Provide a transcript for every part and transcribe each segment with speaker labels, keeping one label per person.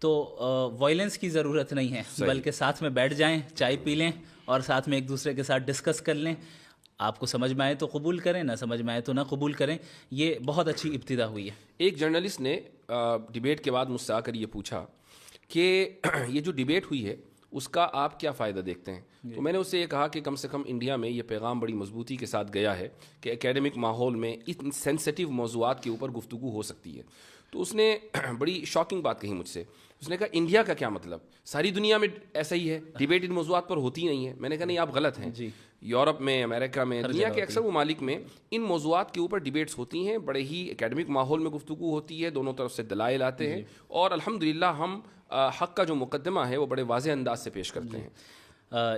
Speaker 1: تو وائلنس کی ضرورت نہیں ہے, بلکہ ساتھ میں بیٹھ جائیں, چائے پی لیں اور ساتھ میں ایک دوسرے کے ساتھ ڈسکس کر لیں. آپ کو سمجھ میں آئے تو قبول کریں, نہ سمجھ میں آئے تو نہ قبول کریں. یہ بہت اچھی ابتدا ہوئی ہے.
Speaker 2: ایک جرنلسٹ نے ڈیبیٹ کے بعد مجھ سے آ کر یہ پوچھا کہ یہ جو ڈیبیٹ ہوئی ہے اس کا آپ کیا فائدہ دیکھتے ہیں؟ تو میں نے اس سے یہ کہا کہ کم سے کم انڈیا میں یہ پیغام بڑی مضبوطی کے ساتھ گیا ہے کہ اکیڈمک ماحول میں ان سینسٹیو موضوعات کے اوپر گفتگو ہو سکتی ہے. تو اس نے بڑی شاکنگ بات کہی مجھ سے. اس نے کہا انڈیا کا کیا مطلب, ساری دنیا میں ایسا ہی ہے, ڈیبیٹ ان موضوعات پر ہوتی نہیں ہے. میں نے کہا نہیں, آپ غلط ہیں. یورپ میں, امریکہ میں, دنیا کے اکثر ممالک میں ان موضوعات کے اوپر ڈیبیٹس ہوتی ہیں, بڑے ہی اکیڈمک ماحول میں گفتگو ہوتی ہے, دونوں طرف سے دلائل آتے ہیں, اور الحمدللہ ہم حق کا جو مقدمہ ہے وہ بڑے واضح انداز سے پیش کرتے ہیں.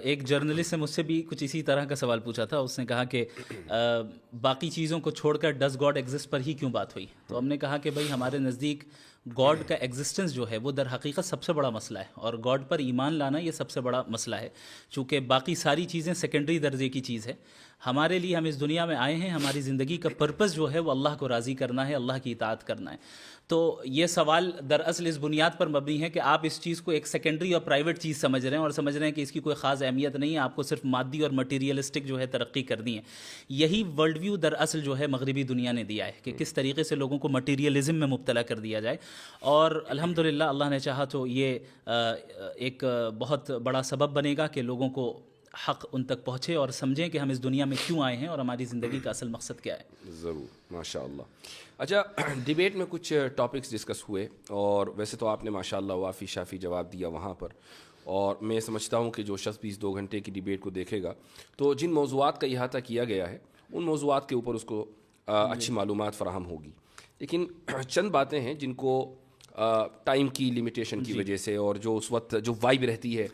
Speaker 1: ایک جرنلسٹ نے مجھ سے بھی کچھ اسی طرح کا سوال پوچھا تھا. اس نے کہا کہ باقی چیزوں کو چھوڑ کر ڈز گاڈ ایگزسٹ پر ہی کیوں بات ہوئی؟ تو ہم نے کہا کہ بھائی ہمارے نزدیک گاڈ کا ایگزسٹنس جو ہے وہ در حقیقت سب سے بڑا مسئلہ ہے, اور گاڈ پر ایمان لانا یہ سب سے بڑا مسئلہ ہے. چونکہ باقی ساری چیزیں سیکنڈری درجے کی چیز ہے. ہمارے لیے, ہم اس دنیا میں آئے ہیں, ہماری زندگی کا پرپس جو ہے وہ اللہ کو راضی کرنا ہے, اللہ کی اطاعت کرنا ہے. تو یہ سوال دراصل اس بنیاد پر مبنی ہے کہ آپ اس چیز کو ایک سیکنڈری اور پرائیویٹ چیز سمجھ رہے ہیں, اور سمجھ رہے ہیں کہ اس کی کوئی خاص اہمیت نہیں ہے, آپ کو صرف مادی اور مٹیریلسٹک جو ہے ترقی کرنی ہے. یہی ورلڈ ویو دراصل جو ہے مغربی دنیا نے دیا ہے کہ کس طریقے سے لوگوں کو مٹیریلزم میں مبتلا کر دیا جائے. اور الحمدللہ اللہ نے چاہا تو یہ ایک بہت بڑا سبب بنے گا کہ لوگوں کو حق ان تک پہنچے اور سمجھیں کہ ہم اس دنیا میں کیوں آئے ہیں اور ہماری زندگی کا اصل مقصد کیا ہے.
Speaker 2: ضرور, ماشاء اللہ. اچھا, ڈیبیٹ میں کچھ ٹاپکس ڈسکس ہوئے, اور ویسے تو آپ نے ماشاء اللہ وافی شافی جواب دیا وہاں پر, اور میں سمجھتا ہوں کہ جو شخص بھی اس 2 گھنٹے کی ڈیبیٹ کو دیکھے گا تو جن موضوعات کا احاطہ کیا گیا ہے ان موضوعات کے اوپر اس کو اچھی معلومات فراہم ہوگی. لیکن چند باتیں ہیں جن کو ٹائم کی لمیٹیشن کی وجہ سے, اور جو اس وقت جو وائب رہتی ہے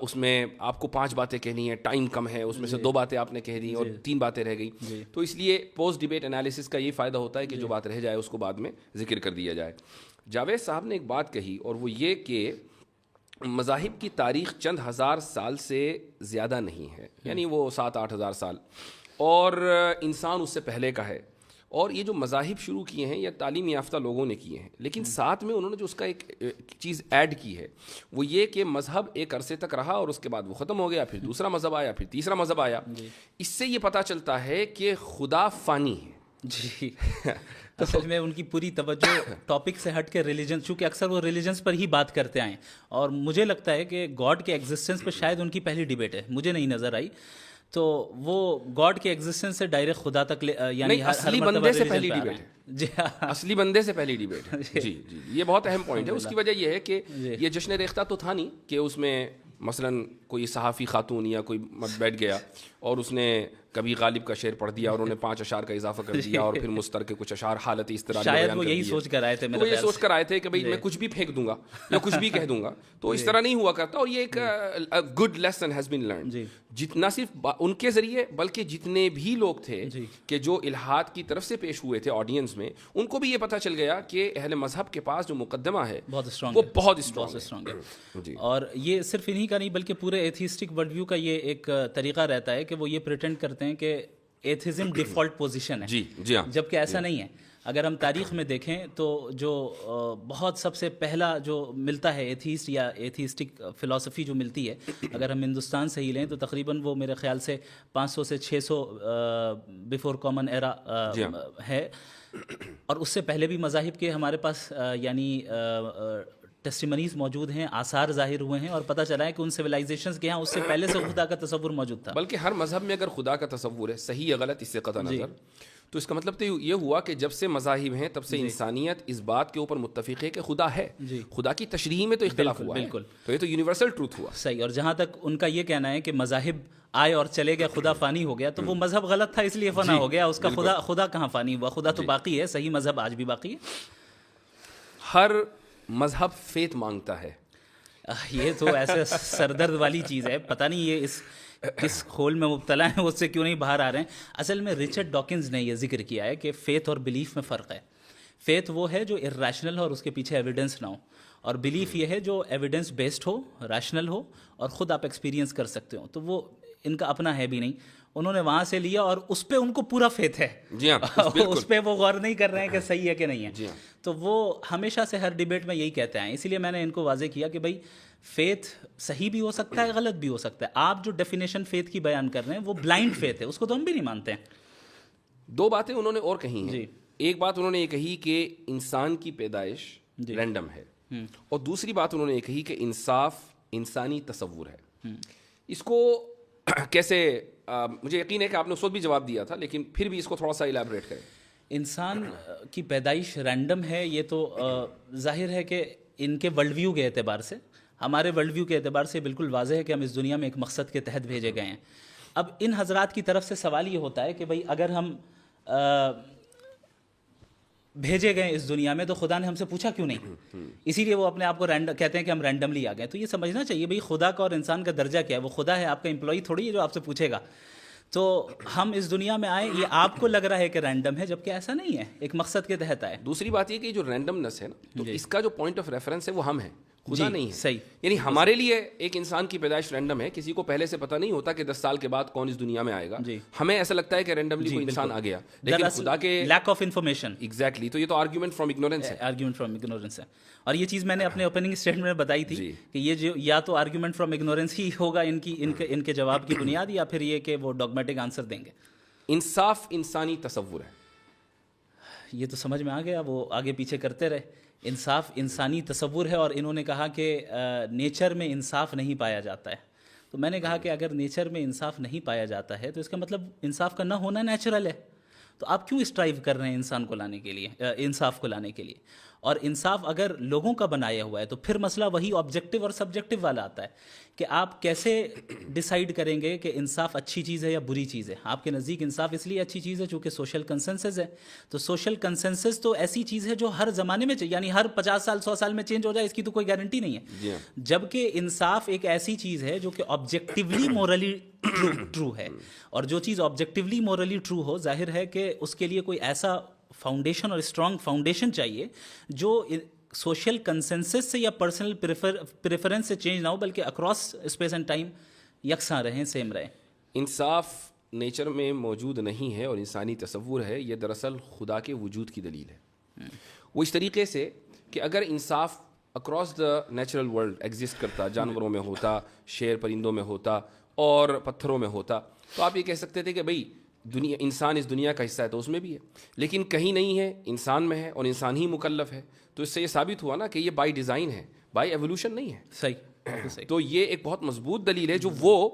Speaker 2: اس میں آپ کو 5 باتیں کہنی ہیں, ٹائم کم ہے, اس میں سے 2 باتیں آپ نے کہہ دی اور 3 باتیں رہ گئی, تو اس لیے پوسٹ ڈیبیٹ انالیسس کا یہ فائدہ ہوتا ہے کہ جو بات رہ جائے اس کو بعد میں ذکر کر دیا جائے. جاوید صاحب نے ایک بات کہی, اور وہ یہ کہ مذاہب کی تاریخ چند ہزار سال سے زیادہ نہیں ہے, یعنی وہ 7-8 ہزار سال, اور انسان اس سے پہلے کا ہے. اور یہ جو مذاہب شروع کیے ہیں یہ تعلیم یافتہ لوگوں نے کیے ہیں, لیکن ساتھ میں انہوں نے جو اس کا ایک چیز ایڈ کی ہے وہ یہ کہ مذہب ایک عرصے تک رہا اور اس کے بعد وہ ختم ہو گیا, پھر دوسرا مذہب آیا, پھر تیسرا مذہب آیا. اس سے یہ پتہ چلتا ہے کہ خدا فانی ہے.
Speaker 1: جی اصل میں ان کی پوری توجہ ٹاپک سے ہٹ کے ریلیجن, چونکہ اکثر وہ ریلیجنس پر ہی بات کرتے آئیں, اور مجھے لگتا ہے کہ گاڈ کے ایگزسٹنس پہ شاید ان کی پہلی ڈیبیٹ ہے, مجھے نہیں نظر آئی. تو وہ گاڈ کے ایگزسٹنس سے ڈائریکٹ خدا تک, یعنی
Speaker 2: اصلی بندے سے پہلی ڈیبیٹ ہے. جی, اصلی بندے سے پہلی ڈیبیٹ ہے. جی جی, یہ بہت اہم پوائنٹ ہے. اس کی وجہ یہ ہے کہ یہ جشن ریختہ تو تھا نہیں کہ اس میں مثلاً کوئی صحافی خاتون یا کوئی مرد بیٹھ گیا اور اس نے کبھی غالب کا شعر پڑھ دیا اور انہوں نے 5 اشعار کا اضافہ کر دیا, اور پھر مستر کے کچھ اشعار حالت اس طرح
Speaker 1: شاید وہ یہی سوچ کر آئے تھے,
Speaker 2: وہ یہ سوچ کر آئے تھے کہ بھائی میں کچھ بھی پھینک دوں گا یا کچھ بھی کہہ دوں گا, تو اس طرح نہیں ہوا کرتا. اور یہ ایک good lesson has been learned, جتنا صرف ان کے ذریعے بلکہ جتنے بھی لوگ تھے کہ جو الہاد کی طرف سے پیش ہوئے تھے آڈینس میں, ان کو بھی یہ پتہ چل گیا کہ اہل مذہب کے پاس جو مقدمہ ہے وہ بہت اسٹرانگ ہے.
Speaker 1: اور یہ صرف انہی کا نہیں بلکہ پورے ایتھیسٹک ورلڈ ویو کا یہ ایک طریقہ رہتا ہے کہ وہ یہ پریٹینڈ کرتے ہیں کہ ایتھیزم ڈیفالٹ پوزیشن ہے.
Speaker 2: جی ہاں,
Speaker 1: جبکہ ایسا نہیں ہے. اگر ہم تاریخ میں دیکھیں تو جو بہت سب سے پہلا جو ملتا ہے ایتھیسٹ یا ایتھیسٹک فلسفی جو ملتی ہے, اگر ہم ہندوستان سے ہی لیں تو تقریباً وہ میرے خیال سے 500 سے 600 بیفور کامن ایرا ہے, اور اس سے پہلے بھی مذاہب کے ہمارے پاس یعنی ٹیسٹیمنیز موجود ہیں, آثار ظاہر ہوئے ہیں, اور پتہ چلا ہے کہ ان سویلائزیشنز کے یہاں اس سے پہلے سے خدا کا تصور موجود تھا. بلکہ
Speaker 2: ہر مذہب میں اگر خدا کا تصور ہے, صحیح یا غلط اس سے قطع نظر, تو اس کا مطلب تو یہ ہوا کہ جب سے مذاہب ہیں تب سے انسانیت اس بات کے اوپر متفق ہے کہ خدا ہے. خدا کی تشریح میں تو اختلاف ہوا ہے, تو یہ تو یونیورسل ٹروتھ ہوا.
Speaker 1: صحیح. اور جہاں تک ان کا یہ کہنا ہے کہ مذاہب آئے اور چلے گئے, خدا فانی ہو گیا, تو وہ مذہب غلط تھا اس لیے فنا ہو گیا. اس کا خدا کہاں فانی ہوا, خدا تو باقی ہے. صحیح مذہب آج بھی باقی ہے.
Speaker 2: ہر مذہب فیت مانگتا ہے.
Speaker 1: یہ تو ایسے سردرد والی چیز ہے, پتہ نہیں یہ کس کھول میں مبتلا ہیں, اس سے کیوں نہیں باہر آ رہے ہیں. اصل میں رچرڈ ڈاکنز نے یہ ذکر کیا ہے کہ فیتھ اور بلیف میں فرق ہے. فیتھ وہ ہے جو ارریشنل ہو اور اس کے پیچھے ایویڈنس نہ ہو, اور بلیف یہ ہے جو ایویڈنس بیسڈ ہو, ریشنل ہو, اور خود آپ ایکسپیرینس کر سکتے ہو. تو وہ ان کا اپنا ہے بھی نہیں. انہوں نے وہاں سے لیا اور اس پہ ان کو پورا فیتھ ہے.
Speaker 2: جی ہاں
Speaker 1: اس پہ وہ غور نہیں کر رہے ہیں کہ صحیح ہے کہ نہیں ہے.
Speaker 2: جی ہاں.
Speaker 1: تو وہ ہمیشہ سے ہر ڈیبیٹ میں یہی کہتے ہیں. اسی لیے میں نے ان کو واضح کیا کہ بھائی فیتھ صحیح بھی ہو سکتا ہے, غلط بھی ہو سکتا ہے. آپ جو ڈیفینیشن فیتھ کی بیان کر رہے ہیں وہ بلائنڈ فیتھ ہے, اس کو تو ہم بھی نہیں مانتے ہیں.
Speaker 2: دو باتیں انہوں نے اور کہی ہیں.
Speaker 1: جی.
Speaker 2: ایک بات انہوں نے یہ کہی کہ انسان کی پیدائش رینڈم ہے, اور دوسری بات انہوں نے یہ کہی کہ انصاف انسانی تصور ہے. اس کو کیسے, مجھے یقین ہے کہ آپ نے اس وقت بھی جواب دیا تھا, لیکن پھر بھی اس کو تھوڑا سا الیبریٹ کریں.
Speaker 1: انسان کی پیدائش رینڈم ہے, یہ تو ظاہر ہے کہ ان کے ورلڈ ویو کے اعتبار سے, ہمارے ورلڈ ویو کے اعتبار سے بالکل واضح ہے کہ ہم اس دنیا میں ایک مقصد کے تحت بھیجے گئے ہیں. اب ان حضرات کی طرف سے سوال یہ ہوتا ہے کہ بھائی اگر ہم بھیجے گئے اس دنیا میں تو خدا نے ہم سے پوچھا کیوں نہیں؟ اسی لیے وہ اپنے آپ کو کہتے ہیں کہ ہم رینڈملی آ گئے. تو یہ سمجھنا چاہیے بھائی خدا کا اور انسان کا درجہ کیا ہے. وہ خدا ہے, آپ کا امپلائی تھوڑی ہے جو آپ سے پوچھے گا. تو ہم اس دنیا میں آئے, یہ آپ کو لگ رہا ہے کہ رینڈم ہے, جبکہ ایسا نہیں ہے, ایک مقصد کے تحت آئے.
Speaker 2: دوسری بات یہ کہ جو رینڈمنس ہے نا, تو اس کا جو پوائنٹ آف ریفرنس ہے وہ ہم ہیں, خدا نہیں ہے.
Speaker 1: صحیح.
Speaker 2: یعنی ہمارے لیے ایک انسان کی پیدائش رینڈم ہے, کسی کو پہلے سے پتہ نہیں ہوتا کہ 10 سال کے بعد کون اس دنیا میں آئے گا. ہمیں ایسا لگتا ہے کہ رینڈملی کوئی انسان آ گیا, لیکن خدا کے
Speaker 1: لیک آف انفارمیشن.
Speaker 2: ایگزیکٹلی. تو یہ تو آرگیومنٹ فرام اگنورینس ہے.
Speaker 1: آرگیومنٹ فرام اگنورینس ہے. اور یہ چیز میں نے اپنے اوپننگ اسٹیٹمنٹ میں بتائی تھی کہ یہ جو یا تو آرگیومنٹ فرام اگنورینس ہی ہوگا ان کے جواب کی بنیاد, یا پھر یہ کہ وہ ڈاگمیٹک آنسر دیں گے.
Speaker 2: انصاف انسانی تصور ہے,
Speaker 1: یہ تو سمجھ میں آ گیا, وہ آگے پیچھے کرتے رہے. انصاف انسانی تصور ہے, اور انہوں نے کہا کہ نیچر میں انصاف نہیں پایا جاتا ہے. تو میں نے کہا کہ اگر نیچر میں انصاف نہیں پایا جاتا ہے تو اس کا مطلب انصاف کا نہ ہونا نیچرل ہے. تو آپ کیوں اسٹرائیو کر رہے ہیں انسان کو لانے کے لیے, انصاف کو لانے کے لیے؟ اور انصاف اگر لوگوں کا بنایا ہوا ہے تو پھر مسئلہ وہی آبجیکٹیو اور سبجیکٹیو والا آتا ہے کہ آپ کیسے ڈیسائیڈ کریں گے کہ انصاف اچھی چیز ہے یا بری چیز ہے. آپ کے نزدیک انصاف اس لیے اچھی چیز ہے چونکہ سوشل کنسنسس ہے. تو سوشل کنسنسس تو ایسی چیز ہے جو ہر زمانے میں یعنی ہر 50 سال 100 سال میں چینج ہو جائے, اس کی تو کوئی گارنٹی نہیں ہے. جبکہ انصاف ایک ایسی چیز ہے جو کہ آبجیکٹیولی مورلی ٹرو ہے, اور جو چیز آبجیکٹیولی مورلی ٹرو ہو, ظاہر ہے کہ اس کے لیے کوئی ایسا فاؤنڈیشن اور اسٹرانگ فاؤنڈیشن چاہیے جو سوشل کنسنسس سے یا پرسنل پریفرنس سے چینج نہ ہو, بلکہ اکراس اسپیس اینڈ ٹائم یکساں رہیں, سیم رہیں.
Speaker 2: انصاف نیچر میں موجود نہیں ہے اور انسانی تصور ہے. یہ دراصل خدا کے وجود کی دلیل ہے. وہ اس طریقے سے کہ اگر انصاف across the natural world exist کرتا, جانوروں میں ہوتا, شیر پرندوں میں ہوتا اور پتھروں میں ہوتا, تو آپ یہ کہہ سکتے تھے کہ بھئی انسان اس دنیا کا حصہ ہے تو اس میں بھی ہے, لیکن کہیں نہیں ہے, انسان میں ہے, اور انسان ہی مکلف ہے. تو اس سے یہ ثابت ہوا نا کہ یہ بائی ڈیزائن ہے, بائی ایولیوشن نہیں ہے.
Speaker 1: صحیح.
Speaker 2: تو یہ ایک بہت مضبوط دلیل ہے جو وہ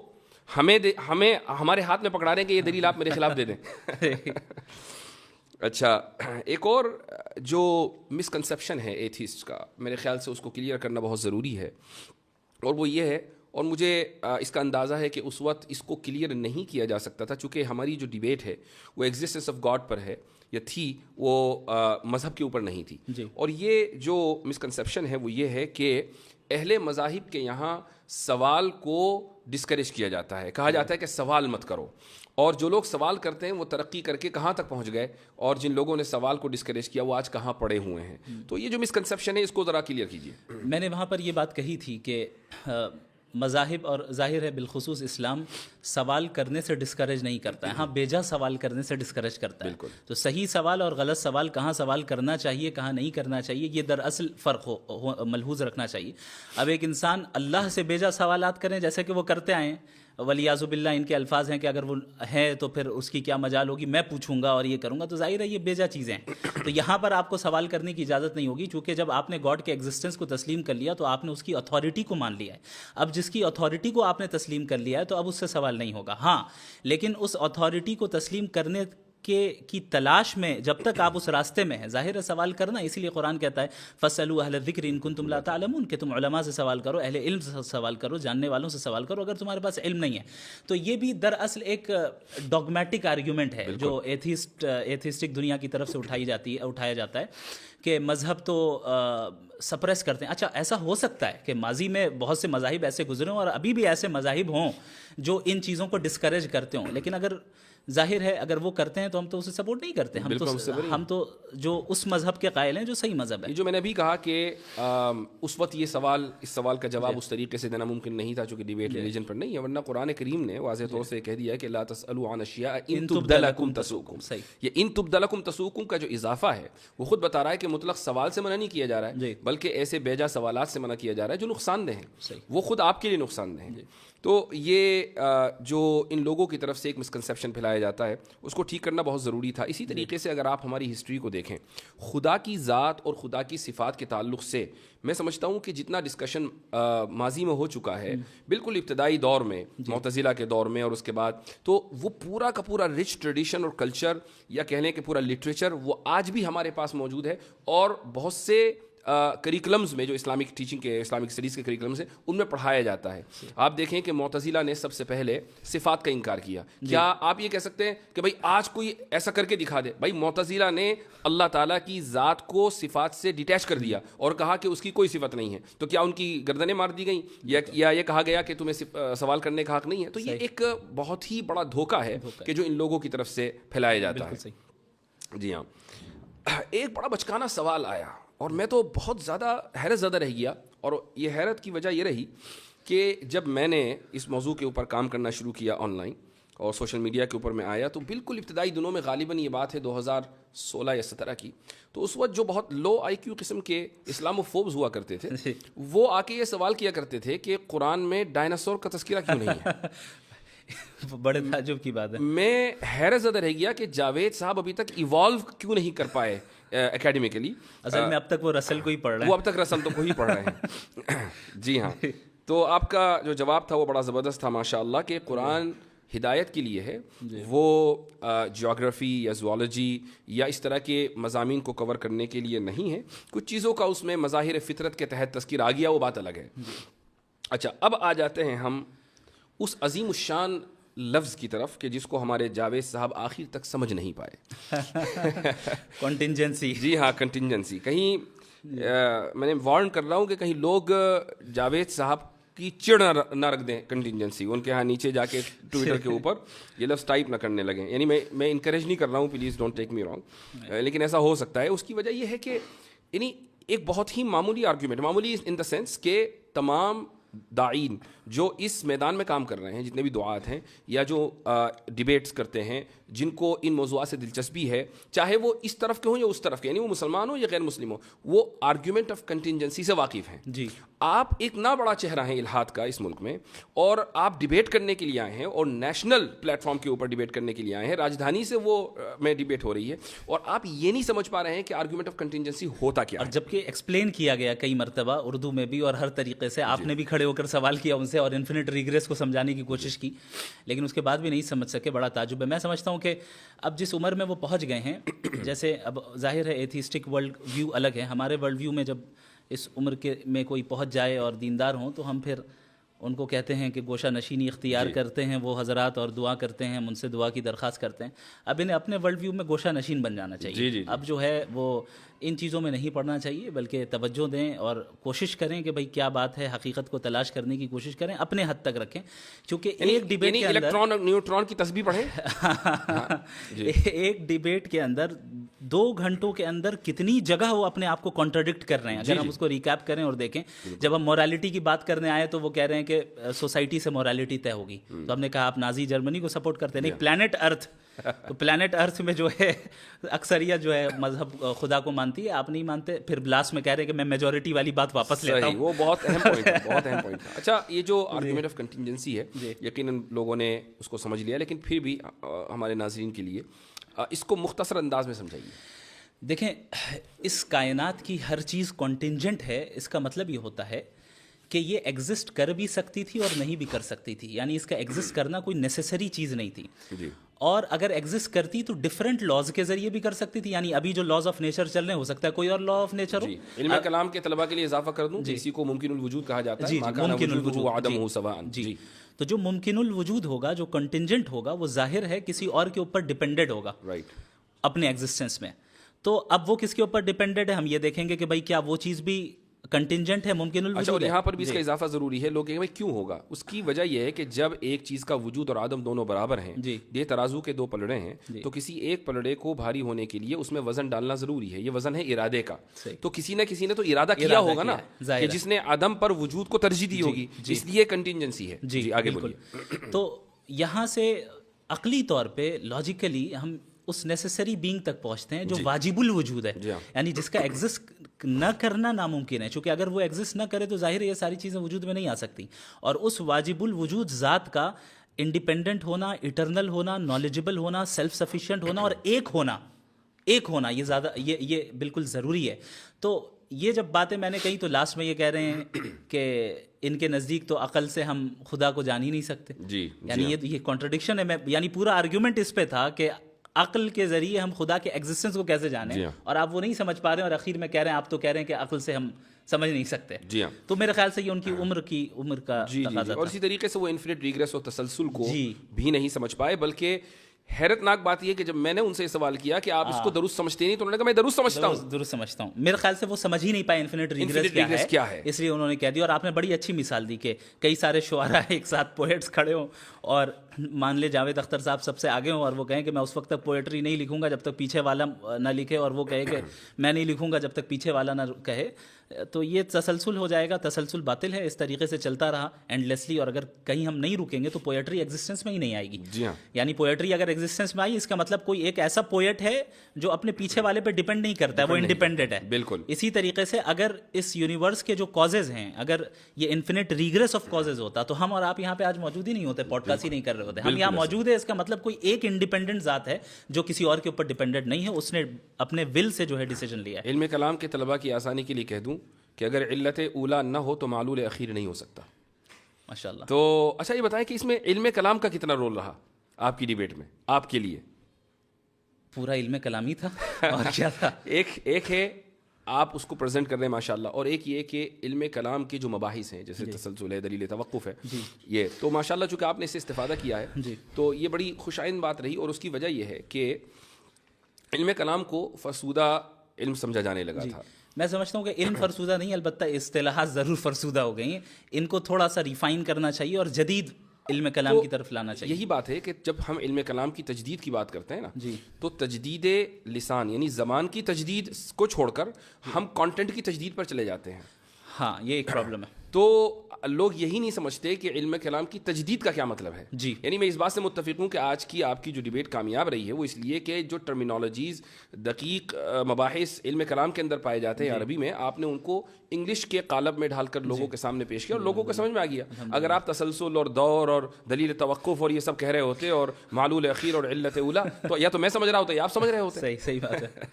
Speaker 2: ہمیں ہمارے ہاتھ میں پکڑا رہے ہیں کہ یہ دلیل آپ میرے خلاف دے دیں. اچھا, ایک اور جو مسکنسیپشن ہے ایتھیسٹ کا, میرے خیال سے اس کو کلیئر کرنا بہت ضروری ہے, اور وہ یہ ہے, اور مجھے اس کا اندازہ ہے کہ اس وقت اس کو کلیئر نہیں کیا جا سکتا تھا چونکہ ہماری جو ڈیبیٹ ہے وہ ایگزسٹنس آف گاڈ پر ہے یا تھی, وہ مذہب کے اوپر نہیں تھی. اور یہ جو مسکنسیپشن ہے وہ یہ ہے کہ اہل مذاہب کے یہاں سوال کو ڈسکریج کیا جاتا ہے, کہا جاتا ہے کہ سوال مت کرو, اور جو لوگ سوال کرتے ہیں وہ ترقی کر کے کہاں تک پہنچ گئے, اور جن لوگوں نے سوال کو ڈسکریج کیا وہ آج کہاں پڑے ہوئے ہیں. تو یہ جو مسکنسیپشن ہے اس کو ذرا کلیئر کیجیے.
Speaker 1: میں نے وہاں پر یہ بات کہی تھی کہ مذاہب اور ظاہر ہے بالخصوص اسلام سوال کرنے سے ڈسکریج نہیں کرتا ہے, ہاں بیجا سوال کرنے سے ڈسکریج کرتا ہے. تو صحیح سوال اور غلط سوال, کہاں سوال کرنا چاہیے کہاں نہیں کرنا چاہیے, یہ دراصل فرق ملحوظ رکھنا چاہیے. اب ایک انسان اللہ سے بیجا سوالات کریں جیسے کہ وہ کرتے آئے ہیں, ولیعاذ باللہ ان کے الفاظ ہیں کہ اگر وہ ہے تو پھر اس کی کیا مجال ہوگی, میں پوچھوں گا اور یہ کروں گا, تو ظاہر ہے یہ بیجا چیزیں ہیں. تو یہاں پر آپ کو سوال کرنے کی اجازت نہیں ہوگی, چونکہ جب آپ نے گاڈ کے ایگزسٹنس کو تسلیم کر لیا تو آپ نے اس کی اتھارٹی کو مان لیا ہے. اب جس کی اتھارٹی کو آپ نے تسلیم کر لیا ہے تو اب اس سے سوال نہیں ہوگا. ہاں لیکن اس اتھارٹی کو تسلیم کرنے کی تلاش میں جب تک آپ اس راستے میں ہیں, ظاہر ہے سوال کرنا, اسی لیے قرآن کہتا ہے فَاسْأَلُوا أَهْلَ الذِّكْرِ إِن كُنتُمْ لَا تَعْلَمُونَ, کہ تم علماء سے سوال کرو, اہل علم سے سوال کرو, جاننے والوں سے سوال کرو اگر تمہارے پاس علم نہیں ہے. تو یہ بھی دراصل ایک ڈاگمیٹک آرگیومنٹ ہے جو ایتھیسٹک دنیا کی طرف سے اٹھایا جاتا ہے کہ مذہب تو سپریس کرتے ہیں. اچھا ایسا ہو سکتا ہے کہ ماضی میں بہت سے مذاہب ایسے گزرے ہوں اور ابھی بھی ایسے مذاہب ہوں جو ان چیزوں کو ڈسکریج کرتے ہوں, لیکن اگر ظاہر ہے اگر وہ کرتے ہیں تو ہم تو اسے سپورٹ نہیں کرتے. ہم تو جو اس مذہب کے قائل ہیں جو صحیح مذہب ہے.
Speaker 2: جو میں نے ابھی کہا کہ اس وقت یہ اس سوال کا جواب اس طریقے سے دینا ممکن نہیں تھا چونکہ ڈیبیٹ ریلیجن پر نہیں ہے, ورنہ قرآن کریم نے واضح طور سے کہہ دیا ہے کہ لا تسألوا عن اشیاء ان تبد لکم تسؤکم. یہ ان تبد لکم تسؤکم کا جو اضافہ ہے وہ خود بتا رہا ہے کہ مطلق سوال سے منع نہیں کیا جا رہا ہے بلکہ ایسے بیجا سوالات سے منع کیا جا رہا ہے جو نقصان دہ ہیں, وہ خود آپ کے لیے نقصان دہ ہیں. تو یہ جو ان لوگوں کی طرف سے ایک مسکنسیپشن پھیلایا جاتا ہے اس کو ٹھیک کرنا بہت ضروری تھا. اسی طریقے سے اگر آپ ہماری ہسٹری کو دیکھیں, خدا کی ذات اور خدا کی صفات کے تعلق سے میں سمجھتا ہوں کہ جتنا ڈسکشن ماضی میں ہو چکا ہے بالکل ابتدائی دور میں معتزلہ کے دور میں اور اس کے بعد, تو وہ پورا کا پورا رچ ٹریڈیشن اور کلچر یا کہہ لیں کہ پورا لٹریچر وہ آج بھی ہمارے پاس موجود ہے. اور بہت سے کریکلمز میں جو اسلامک ٹیچنگ کے اسلامک اسٹڈیز کے کریکلمز ہیں ان میں پڑھایا جاتا ہے. آپ دیکھیں کہ معتزلہ نے سب سے پہلے صفات کا انکار کیا. کیا آپ یہ کہہ سکتے ہیں کہ بھائی آج کوئی ایسا کر کے دکھا دے؟ بھائی معتزلہ نے اللہ تعالیٰ کی ذات کو صفات سے ڈیٹیچ کر دیا اور کہا کہ اس کی کوئی صفت نہیں ہے, تو کیا ان کی گردنیں مار دی گئیں یا یہ کہا گیا کہ تمہیں سوال کرنے کا حق نہیں ہے؟ تو یہ ایک بہت ہی بڑا دھوکہ ہے کہ جو ان لوگوں کی طرف سے پھیلایا جاتا ہے. جی ہاں, ایک بڑا بچکانا سوال آیا اور میں تو بہت زیادہ حیرت زدہ رہ گیا, اور یہ حیرت کی وجہ یہ رہی کہ جب میں نے اس موضوع کے اوپر کام کرنا شروع کیا آن لائن اور سوشل میڈیا کے اوپر میں آیا, تو بالکل ابتدائی دنوں میں غالباً یہ بات ہے 2016 یا 17 کی, تو اس وقت جو بہت لو آئی کیو قسم کے اسلاموفوبز ہوا کرتے تھے وہ آ کے یہ سوال کیا کرتے تھے کہ قرآن میں ڈائناسور کا تذکرہ کیوں نہیں ہے.
Speaker 1: بڑے تعجب کی بات ہے.
Speaker 2: میں حیرت زدہ رہ گیا کہ جاوید صاحب ابھی تک ایوالو کیوں نہیں کر پائے اکیڈمیکلی.
Speaker 1: اصل میں اب تک وہ رسل کو ہی پڑھ رہے ہیں,
Speaker 2: وہ اب تک رسل تو کو ہی پڑھ رہے ہیں. جی ہاں, تو آپ کا جو جواب تھا وہ بڑا زبردست تھا ماشاء اللہ, کہ قرآن ہدایت کے لیے ہے, وہ جیوگرافی یا زوالوجی یا اس طرح کے مضامین کو کور کرنے کے لیے نہیں ہے. کچھ چیزوں کا اس میں مظاہر فطرت کے تحت تذکر آ گیا, وہ بات الگ ہے. اچھا, اب آ جاتے ہیں ہم اس عظیم الشان لفظ کی طرف کہ جس کو ہمارے جاوید صاحب آخر تک سمجھ نہیں پائے.
Speaker 1: کنٹینجنسی.
Speaker 2: جی ہاں, کنٹینجنسی. کہیں میں نے وارن کر رہا ہوں کہ کہیں لوگ جاوید صاحب کی چڑ نہ رکھ دیں کنٹینجنسی, ان کے ہاں نیچے جا کے ٹویٹر کے اوپر یہ لفظ ٹائپ نہ کرنے لگیں. یعنی میں انکریج نہیں کر رہا ہوں, please don't take me wrong, لیکن ایسا ہو سکتا ہے. اس کی وجہ یہ ہے کہ یعنی ایک بہت ہی معمولی آرگیومنٹ, معمولی ان دا سینس کہ تمام داعین جو اس میدان میں کام کر رہے ہیں, جتنے بھی دعات ہیں یا جو ڈیبیٹس کرتے ہیں, جن کو ان موضوعات سے دلچسپی ہے, چاہے وہ اس طرف کے ہوں یا اس طرف کے, یعنی وہ مسلمان ہوں یا غیر مسلم ہوں, وہ آرگیومنٹ آف کنٹینجنسی سے واقف ہیں.
Speaker 1: جی,
Speaker 2: آپ ایک نہ بڑا چہرہ ہیں الہاد کا اس ملک میں, اور آپ ڈیبیٹ کرنے کے لیے آئے ہیں اور نیشنل پلیٹ فارم کے اوپر ڈیبیٹ کرنے کے لیے آئے ہیں. راجدھانی سے وہ میں ڈیبیٹ ہو رہی ہے اور آپ یہ نہیں سمجھ پا رہے ہیں کہ آرگیومنٹ آف کنٹینجنسی ہوتا کیا ہے.
Speaker 1: اور جبکہ ایکسپلین کیا گیا کئی مرتبہ اردو میں بھی اور ہر طریقے سے, آپ نے بھی کھڑے ہو کر سوال کیا ان سے اور انفینٹ ریگریس کو سمجھانے کی کوشش کی, لیکن اس کے بعد بھی نہیں سمجھ سکے. بڑا تعجب ہے. میں سمجھتا ہوں کہ اب جس عمر میں وہ پہنچ گئے ہیں, جیسے اب ظاہر ہے ایتھیسٹک ورلڈ ویو الگ ہے, ہمارے ورلڈ ویو میں جب اس عمر کے میں کوئی پہنچ جائے اور دیندار ہوں تو ہم پھر ان کو کہتے ہیں کہ گوشہ نشینی اختیار کرتے ہیں وہ حضرات اور دعا کرتے ہیں, ہم ان سے دعا کی درخواست کرتے ہیں. اب انہیں اپنے ورلڈ ویو میں گوشہ نشین بن جانا چاہیے. اب جو ہے وہ ان چیزوں میں نہیں پڑنا چاہیے, بلکہ توجہ دیں اور کوشش کریں کہ بھئی کیا بات ہے, حقیقت کو تلاش کرنے کی کوشش کریں, اپنے حد تک رکھیں. چونکہ ایک ڈیبیٹ کے اندر
Speaker 2: الیکٹران اور نیوٹران کی تسبیح پڑھیں.
Speaker 1: ایک ڈیبیٹ کے اندر 2 گھنٹوں کے اندر کتنی جگہ وہ اپنے آپ کو کانٹراڈکٹ کر رہے ہیں. اگر ہم اس کو ریکیپ کریں اور دیکھیں, جب ہم مورالٹی کی بات کرنے آئے تو وہ کہہ رہے ہیں کہ سوسائٹی سے مورالٹی طے ہوگی, تو ہم نے کہا آپ نازی جرمنی کو سپورٹ کرتے ہیں. نہیں, پلانٹ ارتھ, تو پلانٹ ارتھ میں جو ہے اکثریت جو ہے مذہب خدا کو مانتی ہے, آپ نہیں مانتے, پھر لاسٹ میں کہہ رہے ہیں کہ میں میجورٹی والی بات واپس لیتا ہوں.
Speaker 2: وہ بہت اہم پوائنٹ ہے, بہت اہم پوائنٹ ہے. اچھا, یہ جو آرگومنٹ آف کنٹینجنسی ہے یقیناً لوگوں نے اس کو سمجھ لیا, لیکن پھر بھی ہمارے ناظرین کے لیے اس کو مختصر انداز میں سمجھائیے.
Speaker 1: دیکھیں, اس کائنات کی ہر چیز کنٹینجنٹ ہے. اس کا مطلب یہ ہوتا ہے کہ یہ ایگزسٹ کر بھی سکتی تھی اور نہیں بھی کر سکتی تھی, یعنی اس کا ایگزسٹ کرنا کوئی نیسیسری چیز نہیں تھی. اور اگر ایگزسٹ کرتی تو ڈفرینٹ لاز کے ذریعے بھی کر سکتی تھی. یعنی ابھی جو لاز آف نیچر چل رہے ہیں, ہو سکتا ہے کوئی اور لا آف نیچر ہو.
Speaker 2: علم کلام کے طلباء کے لیے اضافہ کر دوں, اسی کو ممکن الوجود کہا جاتا ہے.
Speaker 1: ممکن الوجود,
Speaker 2: عدم ہو سواء.
Speaker 1: تو جو ممکن الوجود ہوگا, جو کنٹینجنٹ ہوگا, وہ ظاہر ہے کسی اور کے اوپر ڈپینڈڈ ہوگا اپنے ایگزسٹنس میں. تو اب وہ کس کے اوپر ڈیپینڈنٹ ہے؟ ہم یہ دیکھیں گے کہ بھائی کیا وہ چیز بھی کنٹینجنٹ ہے، ممکن
Speaker 2: اچھا، اور یہاں پر بھی اس کا اضافہ ضروری ہے. لوگ کہیں بھائی کیوں ہوگا؟ اس کی وجہ یہ ہے کہ جب ایک چیز کا وجود اور عدم دونوں برابر ہیں، یہ ترازو کے دو پلڑے ہیں، تو کسی ایک پلڑے کو بھاری ہونے کے لیے اس میں وزن ڈالنا ضروری ہے. یہ وزن ہے ارادے کا. تو کسی نہ تو ارادہ کیا ہوگا نا، کہ جس نے عدم پر وجود کو ترجیح دی ہوگی، اس لیے کنٹینجنسی ہے. جی آگے بولیے.
Speaker 1: تو یہاں سے عقلی طور پہ لاجیکلی ہم اس نیسیسری بینگ تک پہنچتے ہیں جو واجب الوجود ہے، یعنی جس کا ایگزسٹ نہ کرنا ناممکن ہے. چونکہ اگر وہ ایگزسٹ نہ کرے تو ظاہر ہے یہ ساری چیزیں وجود میں نہیں آ سکتی. اور اس واجب الوجود ذات کا انڈیپینڈنٹ ہونا، ایٹرنل ہونا، نالجبل ہونا، سیلف سفیشینٹ ہونا اور ایک ہونا یہ بالکل ضروری ہے. تو یہ جب باتیں میں نے کہی تو لاسٹ میں یہ کہہ رہے ہیں کہ ان کے نزدیک تو عقل سے ہم خدا کو جان ہی نہیں سکتے. یعنی یہ کانٹرڈکشن ہے. یعنی پورا آرگیومنٹ اس پہ تھا کہ عقل کے ذریعے ہم خدا کے ایگزسٹنس کو کیسے جانیں، اور آپ وہ نہیں سمجھ پا رہے ہیں، اور اخیر میں کہہ رہے ہیں آپ تو کہہ رہے ہیں کہ عقل سے ہم سمجھ نہیں سکتے. تو میرے خیال سے یہ ان کی عمر کا تقاضا تھا.
Speaker 2: اور اسی طریقے سے وہ انفینٹ ریگریس اور تسلسل کو بھی نہیں سمجھ پائے. بلکہ حیرت ناک بات یہ کہ جب میں نے ان سے یہ سوال کیا کہ آپ اس کو درست سمجھتے نہیں، تو انہوں نے کہا میں درست سمجھتا ہوں.
Speaker 1: میرے خیال سے وہ سمجھ ہی نہیں پائے انفینٹ ریگریس کیا ہے، اس لیے انہوں نے کہہ دیا. اور آپ نے بڑی اچھی مثال دی کہ کئی سارے شعراء ایک ساتھ پوئٹس کھڑے ہوں، اور مان لے جاوید اختر صاحب سب سے آگے ہوں، اور وہ کہیں کہ میں اس وقت تک پوئٹری نہیں لکھوں گا جب تک پیچھے والا نہ لکھے، اور وہ کہے کہ میں نہیں لکھوں گا جب تک پیچھے والا نہ کہے. تو یہ تسلسل ہو جائے گا. تسلسل باطل ہے. اس طریقے سے چلتا رہا اینڈلیسلی، اور اگر کہیں ہم نہیں رکیں گے تو پوئٹری ایگزسٹنس میں ہی نہیں آئے گی. یعنی پوئٹری اگر ایگزسٹنس میں آئی، اس کا مطلب کوئی ایک ایسا پوئٹ ہے جو اپنے پیچھے والے پہ ڈیپینڈ نہیں کرتا ہے، وہ انڈیپینڈنٹ ہے.
Speaker 2: بالکل
Speaker 1: اسی طریقے سے اگر اس یونیورس کے جو کازز ہیں، اگر یہ انفینٹ ریگریس آف کازز ہوتا تو ہم اور آپ یہاں پہ آج موجود ہی نہیں ہوتے، پوڈ کاسٹ ہی نہیں کر رہے ہوتے. ہم یہاں موجود ہے، اس کا مطلب کوئی ایک انڈیپینڈنٹ ذات ہے جو کسی اور کے اوپر ڈیپینڈنٹ نہیں ہے، اس نے اپنے ول سے جو ہے ڈیسیجن لیا ہے.
Speaker 2: علم کلام کے طلباء کی آسانی کے لیے کہہ دوں کہ اگر علت اولا نہ ہو تو معلول اخیر نہیں ہو سکتا.
Speaker 1: ماشاءاللہ.
Speaker 2: تو اچھا یہ بتائیں کہ اس میں علم کلام کا کتنا رول رہا آپ کی ڈیبیٹ میں؟ آپ کے لیے
Speaker 1: پورا علم کلامی تھا اور کیا تھا.
Speaker 2: ایک ہے آپ اس کو پریزنٹ کر رہے ہیں ماشاءاللہ، اور ایک یہ کہ علم کلام کے جو مباحث ہیں جیسے تسلسل ہے، دلیل توقف ہے، یہ تو ماشاءاللہ چونکہ آپ نے اس سے استفادہ کیا ہے تو یہ بڑی خوش آئند بات رہی. اور اس کی وجہ یہ ہے کہ علم کلام کو فرسودہ علم سمجھا جانے لگا تھا.
Speaker 1: میں سمجھتا ہوں کہ علم فرسودہ نہیں، البتہ اصطلاحات ضرور فرسودہ ہو گئی ہیں. ان کو تھوڑا سا ریفائن کرنا چاہیے اور جدید علم کلام کی طرف لانا چاہیے.
Speaker 2: یہی بات ہے کہ جب ہم علم کلام کی تجدید کی بات کرتے ہیں نا، تو تجدید لسان یعنی زبان کی تجدید کو چھوڑ کر ہم کانٹینٹ کی تجدید پر چلے جاتے ہیں.
Speaker 1: ہاں یہ ایک پرابلم ہے.
Speaker 2: تو لوگ یہی نہیں سمجھتے کہ علم کلام کی تجدید کا کیا مطلب ہے. یعنی میں اس بات سے متفق ہوں کہ آج کی آپ کی جو ڈیبیٹ کامیاب رہی ہے وہ اس لیے کہ جو ٹرمینالوجیز دقیق مباحث علم کلام کے اندر پائے جاتے ہیں عربی میں، آپ نے ان کو انگلش کے قالب میں ڈھال کر لوگوں کے سامنے پیش کیا اور لوگوں کو سمجھ میں آ گیا. اگر آپ تسلسل اور دور اور دلیل توقف اور یہ سب کہہ رہے ہوتے اور معلول اخیر اور علت اولا، تو یا تو میں سمجھ رہا ہوتا یا آپ سمجھ رہے ہوتے.
Speaker 1: صحیح بات ہے.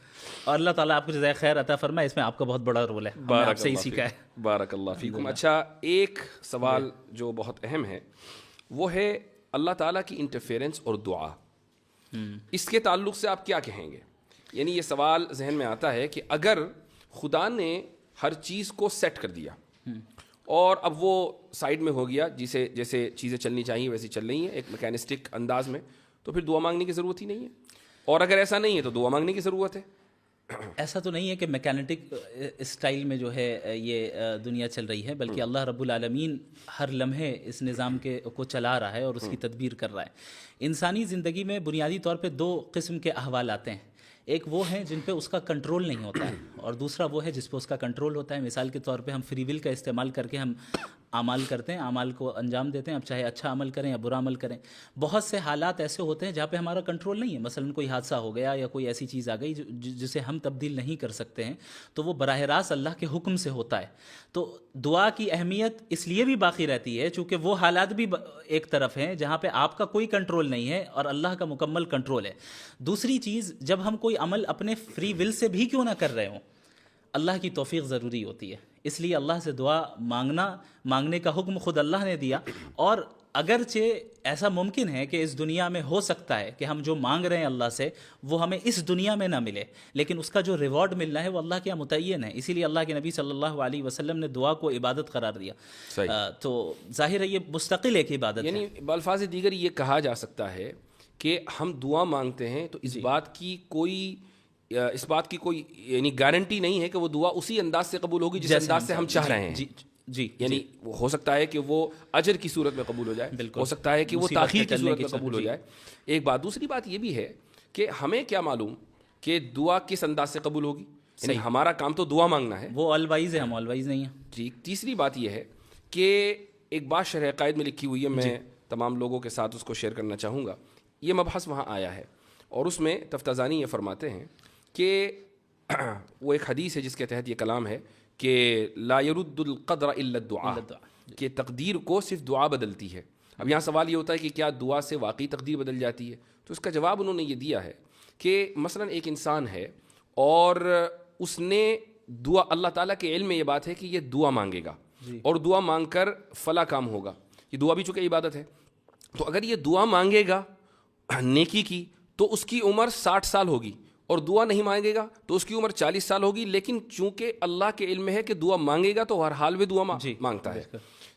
Speaker 1: اور اللہ تعالیٰ آپ کو جزائے خیر عطا فرمائے. اس میں آپ کا بہت بڑا رول ہے، آپ سے ہی سیکھا ہے.
Speaker 2: بارک اللہ فیکم. اچھا ایک سوال جو بہت اہم ہے وہ ہے اللہ تعالیٰ کی انٹرفیرنس اور دعا. اس کے تعلق سے آپ کیا کہیں گے؟ یعنی یہ سوال ذہن میں آتا ہے کہ اگر خدا نے ہر چیز کو سیٹ کر دیا اور اب وہ سائڈ میں ہو گیا، جیسے چیزیں چلنی چاہیے ویسی چل رہی ہیں ایک میکینسٹک انداز میں، تو پھر دعا مانگنے کی ضرورت ہی نہیں ہے. اور اگر ایسا نہیں ہے تو دعا مانگنے کی ضرورت ہے.
Speaker 1: ایسا تو نہیں ہے کہ میکینٹک اسٹائل میں جو ہے یہ دنیا چل رہی ہے، بلکہ اللہ رب العالمین ہر لمحے اس نظام کو چلا رہا ہے اور اس کی تدبیر کر رہا ہے. انسانی زندگی میں بنیادی طور پہ دو قسم کے احوال آتے ہیں. ایک وہ ہیں جن پہ اس کا کنٹرول نہیں ہوتا ہے، اور دوسرا وہ ہے جس پہ اس کا کنٹرول ہوتا ہے. مثال کے طور پہ ہم فری ول کا استعمال کر کے ہم اعمال کرتے ہیں، اعمال کو انجام دیتے ہیں، اب چاہے اچھا عمل کریں یا برا عمل کریں. بہت سے حالات ایسے ہوتے ہیں جہاں پہ ہمارا کنٹرول نہیں ہے. مثلا کوئی حادثہ ہو گیا یا کوئی ایسی چیز آ گئی جسے ہم تبدیل نہیں کر سکتے ہیں، تو وہ براہ راست اللہ کے حکم سے ہوتا ہے. تو دعا کی اہمیت اس لیے بھی باقی رہتی ہے چونکہ وہ حالات بھی ایک طرف ہیں جہاں پہ آپ کا کوئی کنٹرول نہیں ہے اور اللہ کا مکمل کنٹرول ہے. دوسری چیز، جب ہم کوئی عمل اپنے فری ول سے بھی کیوں نہ کر رہے ہوں، اللہ کی توفیق ضروری ہوتی ہے. اس لیے اللہ سے دعا مانگنے کا حکم خود اللہ نے دیا. اور اگرچہ ایسا ممکن ہے کہ اس دنیا میں ہو سکتا ہے کہ ہم جو مانگ رہے ہیں اللہ سے وہ ہمیں اس دنیا میں نہ ملے، لیکن اس کا جو ریوارڈ ملنا ہے وہ اللہ کے یہاں متعین ہے. اسی لیے اللہ کے نبی صلی اللہ علیہ وسلم نے دعا کو عبادت قرار دیا. تو ظاہر ہے یہ مستقل ایک عبادت ہے.
Speaker 2: یعنی بالفاظ دیگر یہ کہا جا سکتا ہے کہ ہم دعا مانگتے ہیں تو اس بات کی کوئی اس بات کی کوئی یعنی گارنٹی نہیں ہے کہ وہ دعا اسی انداز سے قبول ہوگی جس انداز سے ہم چاہ رہے ہیں.
Speaker 1: جی
Speaker 2: یعنی ہو سکتا ہے کہ وہ اجر کی صورت میں قبول ہو جائے, ہو سکتا ہے کہ وہ تاخیر کی صورت میں قبول ہو جائے. ایک بات. دوسری بات یہ بھی ہے کہ ہمیں کیا معلوم کہ دعا کس انداز سے قبول ہوگی. یعنی ہمارا کام تو دعا مانگنا ہے,
Speaker 1: وہ آل وائز ہے, ہم آل وائز نہیں ہیں.
Speaker 2: جی. تیسری بات یہ ہے کہ ایک بات شرح عقائد میں لکھی ہوئی ہے, میں تمام لوگوں کے ساتھ اس کو شیئر کرنا چاہوں گا. یہ مبحث وہاں آیا ہے اور اس میں تفتازانی یہ فرماتے ہیں کہ وہ ایک حدیث ہے جس کے تحت یہ کلام ہے کہ لا يرد القدر الا الدعاء, کہ تقدیر کو صرف دعا بدلتی ہے. اب یہاں سوال یہ ہوتا ہے کہ کیا دعا سے واقعی تقدیر بدل جاتی ہے؟ تو اس کا جواب انہوں نے یہ دیا ہے کہ مثلا ایک انسان ہے اور اس نے دعا, اللہ تعالیٰ کے علم میں یہ بات ہے کہ یہ دعا مانگے گا اور دعا مانگ کر فلاں کام ہوگا. یہ دعا بھی چونکہ عبادت ہے, تو اگر یہ دعا مانگے گا نیکی کی تو اس کی عمر 60 سال ہوگی, اور دعا نہیں مانگے گا تو اس کی عمر 40 سال ہوگی. لیکن چونکہ اللہ کے علم میں ہے کہ دعا مانگے گا تو ہر حال میں دعا مانگتا ہے,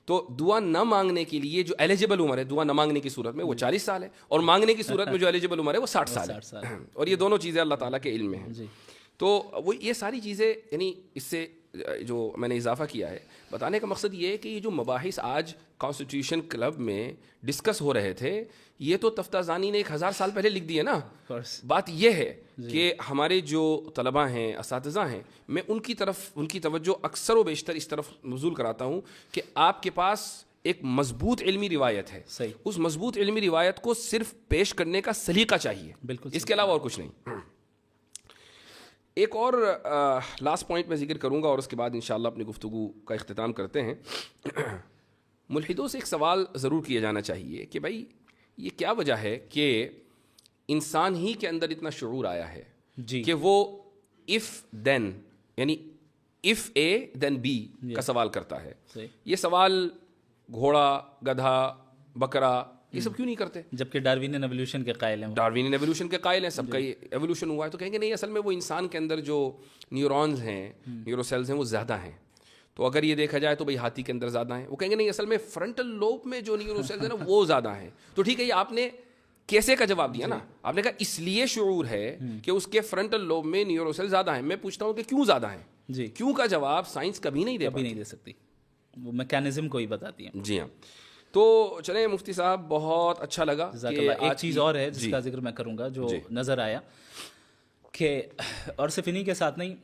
Speaker 2: تو دعا نہ مانگنے کے لیے جو ایلیجیبل عمر ہے دعا نہ مانگنے کی صورت میں وہ 40 سال ہے, اور مانگنے کی صورت میں جو ایلیجیبل عمر ہے وہ 60 سال ہے. اور یہ دونوں چیزیں اللہ تعالیٰ کے علم میں ہیں. تو وہ یہ ساری چیزیں, یعنی اس سے جو میں نے اضافہ کیا ہے بتانے کا مقصد یہ ہے کہ یہ جو مباحث آج کانسٹیٹیوشن کلب میں ڈسکس ہو رہے تھے, یہ تو تفتازانی نے 1000 سال پہلے لکھ دیے نا. بات یہ ہے کہ ہمارے جو طلباء ہیں, اساتذہ ہیں, میں ان کی توجہ اکثر و بیشتر اس طرف مبذول کراتا ہوں کہ آپ کے پاس ایک مضبوط علمی روایت ہے, اس مضبوط علمی روایت کو صرف پیش کرنے کا سلیقہ چاہیے, اس کے علاوہ اور کچھ نہیں. ایک اور لاسٹ پوائنٹ میں ذکر کروں گا اور اس کے بعد انشاءاللہ اپنی گفتگو کا اختتام کرتے ہیں. ملحدوں سے ایک سوال ضرور کیا جانا چاہیے کہ بھائی یہ کیا وجہ ہے کہ انسان ہی کے اندر اتنا شعور آیا ہے کہ وہ if then یعنی if A then B کا سوال کرتا ہے. یہ سوال گھوڑا, گدھا, بکرا یہ سب کیوں نہیں کرتے؟
Speaker 1: جبکہ ڈاروین ایوولوشن کے قائل ہیں.
Speaker 2: ڈاروین ایوولوشن کے قائل ہیں, سب کا ایوولوشن ہوا ہے. تو کہیں گے نہیں, اصل میں وہ انسان کے اندر جو نیورونز ہیں, نیورو سیلز ہیں, وہ زیادہ ہیں. تو اگر یہ دیکھا جائے تو بھئی ہاتھی کے اندر زیادہ ہیں. وہ کہیں گے نہیں, اصل میں فرنٹل لوب میں جو نیورو سیلز ہیں نا وہ زیادہ ہیں. تو ٹھیک ہے, یہ آپ نے کیسے کا جواب دیا نا, آپ نے کہا اس لیے شعور ہے کہ اس کے فرنٹل لوب میں نیورو سیل زیادہ ہیں. میں پوچھتا ہوں کہ کیوں زیادہ ہیں؟ کیوں کا جواب سائنس کبھی نہیں دے
Speaker 1: سکتی, وہ میکینزم کو ہی بتاتی ہے.
Speaker 2: جی ہاں. تو چلیں مفتی صاحب, بہت اچھا لگا.
Speaker 1: ایک چیز اور ہے جس کا ذکر میں کروں گا جو نظر آیا کہ, اور صرف انہی کے ساتھ نہیں,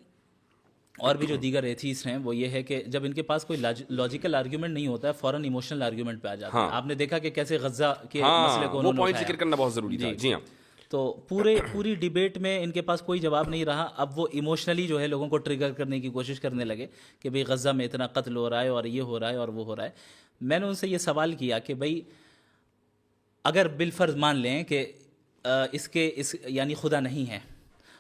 Speaker 1: اور بھی جو دیگر ایتھیسٹ ہیں, وہ یہ ہے کہ جب ان کے پاس کوئی لاجیکل آرگیومنٹ نہیں ہوتا ہے فوراً ایموشنل آرگیومنٹ پہ آ جاتے ہیں. آپ نے دیکھا کہ کیسے غزہ کے مسئلے کو انہوں نے
Speaker 2: پوائنٹ ذکر کرنا بہت ضروری تھا. جی ہاں.
Speaker 1: تو پوری ڈیبیٹ میں ان کے پاس کوئی جواب نہیں رہا. اب وہ ایموشنلی جو ہے لوگوں کو ٹریگر کرنے کی کوشش کرنے لگے کہ بھئی غزہ میں اتنا قتل ہو رہا ہے اور یہ ہو رہا ہے اور وہ ہو رہا ہے. میں نے ان سے یہ سوال کیا کہ بھئی اگر بالفرض مان لیں کہ اس یعنی خدا نہیں ہے,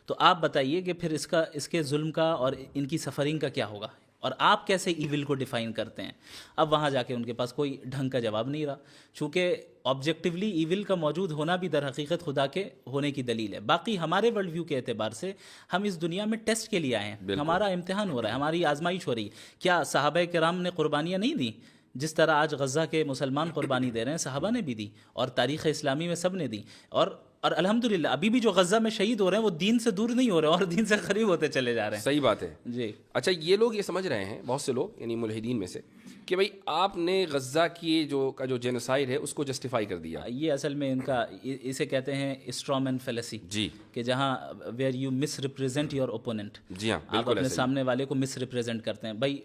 Speaker 1: تو آپ بتائیے کہ پھر اس کے ظلم کا اور ان کی سفرنگ کا کیا ہوگا, اور آپ کیسے ایول کو ڈیفائن کرتے ہیں؟ اب وہاں جا کے ان کے پاس کوئی ڈھنگ کا جواب نہیں رہا, چونکہ آبجیکٹیولی ایول کا موجود ہونا بھی در حقیقت خدا کے ہونے کی دلیل ہے. باقی ہمارے ورلڈ ویو کے اعتبار سے ہم اس دنیا میں ٹیسٹ کے لیے آئے ہیں, ہمارا امتحان ہو رہا ہے, ہماری آزمائش ہو رہی ہے. کیا صحابہ کرام نے قربانیاں نہیں دیں؟ جس طرح آج غزہ کے مسلمان قربانی دے رہے ہیں, صحابہ نے بھی دی, اور تاریخ اسلامی میں سب نے دی. اور الحمدللہ ابھی بھی جو غزہ میں شہید ہو رہے ہیں وہ دین سے دور نہیں ہو رہے اور دین سے قریب ہوتے چلے جا رہے ہیں.
Speaker 2: صحیح بات ہے.
Speaker 1: جی.
Speaker 2: اچھا, یہ لوگ یہ سمجھ رہے ہیں, بہت سے لوگ یعنی ملحدین میں سے, کہ بھئی آپ نے غزہ کی جو جینوسائیڈ ہے اس کو جسٹیفائی کر دیا.
Speaker 1: یہ اصل میں ان کا اسے کہتے ہیں اسٹرامین فیلیسی.
Speaker 2: جی.
Speaker 1: کہ جہاں where you misrepresent your opponent.
Speaker 2: جی ہاں,
Speaker 1: آپ اپنے سامنے والے کو مس ریپرزینٹ کرتے ہیں. بھائی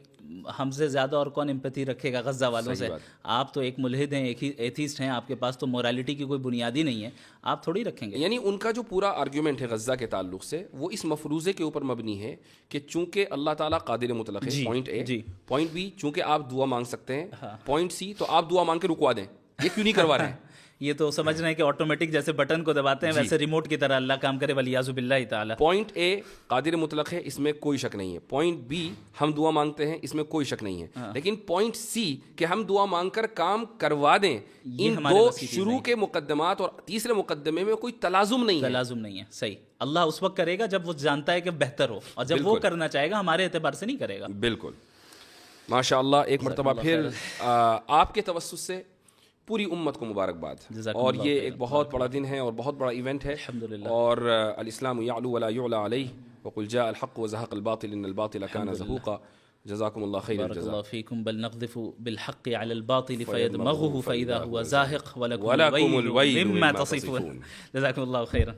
Speaker 1: ہم سے زیادہ اور کون امپیتھی رکھے گا غزہ والوں سے؟ آپ تو ایک ملحد ہیں, ایک ہی ایتھیسٹ ہیں, آپ کے پاس تو مورالٹی کی کوئی بنیاد ہی نہیں ہے, آپ تھوڑی رکھیں گے.
Speaker 2: یعنی ان کا جو پورا آرگیومنٹ ہے غزہ کے تعلق سے وہ اس مفروضے کے اوپر مبنی ہے کہ چونکہ اللہ تعالیٰ قادر مطلق ہے, پوائنٹ اے. پوائنٹ بی, چونکہ آپ دعا مانگ سکتے ہیں. پوائنٹ سی, تو آپ دعا مانگ کے رکوا دیں. یہ کیوں نہیں کروا رہے ہیں؟
Speaker 1: یہ تو سمجھ رہے ہیں کہ آٹومیٹک جیسے بٹن کو دباتے ہیں ویسے ریموٹ کی طرح اللہ کام کرے, ولیعاذ باللہ تعالی.
Speaker 2: پوائنٹ اے قادر مطلق ہے, اس میں کوئی شک نہیں ہے. پوائنٹ بی ہم دعا مانگتے ہیں, اس میں کوئی شک نہیں ہے. لیکن پوائنٹ سی کہ ہم دعا مانگ کر کام کروا دیں, ان دو شروع کے مقدمات اور تیسرے مقدمے میں کوئی تلازم نہیں ہے.
Speaker 1: صحیح. اللہ اس وقت کرے گا جب وہ جانتا ہے کہ بہتر ہو, اور جب وہ کرنا چاہے گا ہمارے اعتبار سے نہیں کرے گا.
Speaker 2: بالکل. ماشاء اللہ. ایک مرتبہ پھر آپ کے توسط سے پوری امت کو مبارکباد.
Speaker 1: جزاکم
Speaker 2: اور
Speaker 1: اللہ
Speaker 2: یہ
Speaker 1: خیرا.
Speaker 2: ایک بہت بڑا دن ہے اور بہت بڑا ایونٹ ہے.
Speaker 1: الحمدللہ.
Speaker 2: اور الاسلام یعلو ولا یعلى علیہ وقل جاء الحق وزهق الباطل ان الباطل كان زهوقا. جزاكم الله خير
Speaker 1: بارك
Speaker 2: الجزاء.
Speaker 1: الله فيكم. بل نقذف بالحق على الباطل فيدمغه فإذا هو زاهق ولكم
Speaker 2: ولكم
Speaker 1: الويل
Speaker 2: الويل
Speaker 1: مما
Speaker 2: مما
Speaker 1: تصفون.
Speaker 2: تصفون.
Speaker 1: جزاكم الله خيرا.